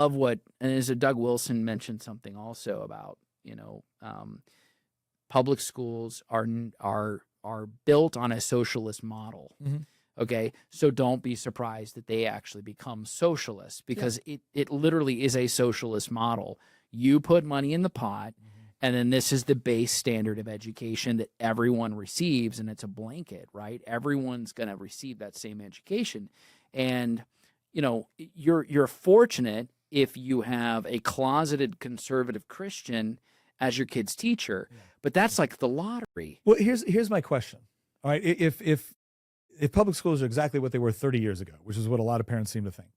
of what, and as Doug Wilson mentioned something also about, public schools are built on a socialist model. Mhm. Okay, so don't be surprised that they actually become socialists, because it literally is a socialist model. You put money in the pot, and then this is the base standard of education that everyone receives, and it's a blanket, right? Everyone's going to receive that same education, and you're fortunate if you have a closeted conservative Christian as your kid's teacher, but that's like the lottery. Well, here's my question. All right, if public schools are exactly what they were 30 years ago, which is what a lot of parents seem to think.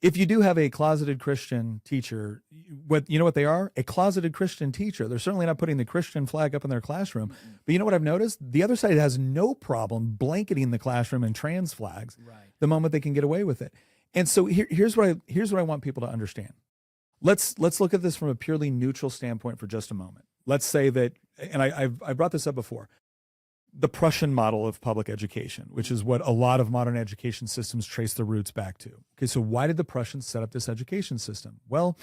If you do have a closeted Christian teacher, what they are? A closeted Christian teacher. They're certainly not putting the Christian flag up in their classroom. Mm-hmm. But you know what I've noticed? The other side has no problem blanketing the classroom in trans flags the moment they can get away with it. And so here's what I want people to understand. Let's look at this from a purely neutral standpoint for just a moment. Let's say that, and I brought this up before, the Prussian model of public education, which is what a lot of modern education systems trace their roots back to. Okay, so why did the Prussians set up this education system? Well,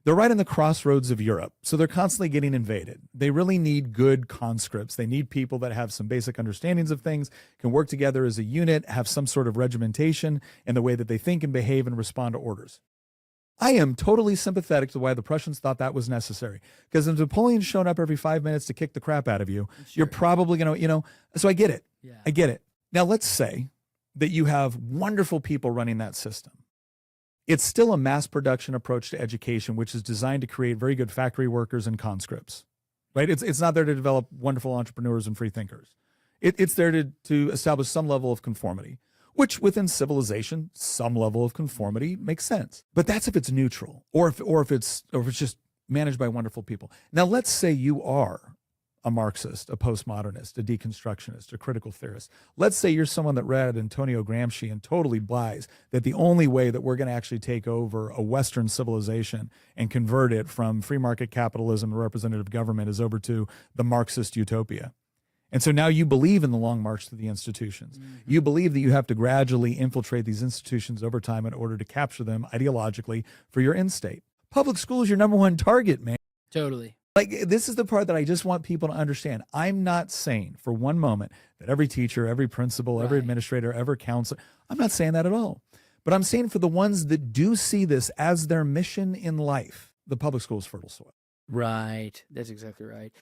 they're right in the crossroads of Europe, so they're constantly getting invaded. They really need good conscripts. They need people that have some basic understandings of things, can work together as a unit, have some sort of regimentation in the way that they think and behave and respond to orders. I am totally sympathetic to why the Prussians thought that was necessary. Because if Napoleon's shown up every 5 minutes to kick the crap out of you, you're probably going to, so I get it. Yeah. I get it. Now, let's say that you have wonderful people running that system. It's still a mass production approach to education, which is designed to create very good factory workers and conscripts, right? It's not there to develop wonderful entrepreneurs and free thinkers. It's there to establish some level of conformity, which within civilization, some level of conformity makes sense. But that's if it's neutral, or if it's just managed by wonderful people. Now, let's say you are a Marxist, a postmodernist, a deconstructionist, a critical theorist. Let's say you're someone that read Antonio Gramsci and totally buys that the only way that we're going to actually take over a Western civilization and convert it from free market capitalism to representative government is over to the Marxist utopia. And so now you believe in the long march to the institutions. Mm-hmm. You believe that you have to gradually infiltrate these institutions over time in order to capture them ideologically for your end state. Public school is your number one target, man. Totally. Like, this is the part that I just want people to understand. I'm not saying for one moment that every teacher, every principal, every administrator, every counselor, I'm not saying that at all. But I'm saying for the ones that do see this as their mission in life, the public school is fertile soil. Right. That's exactly right.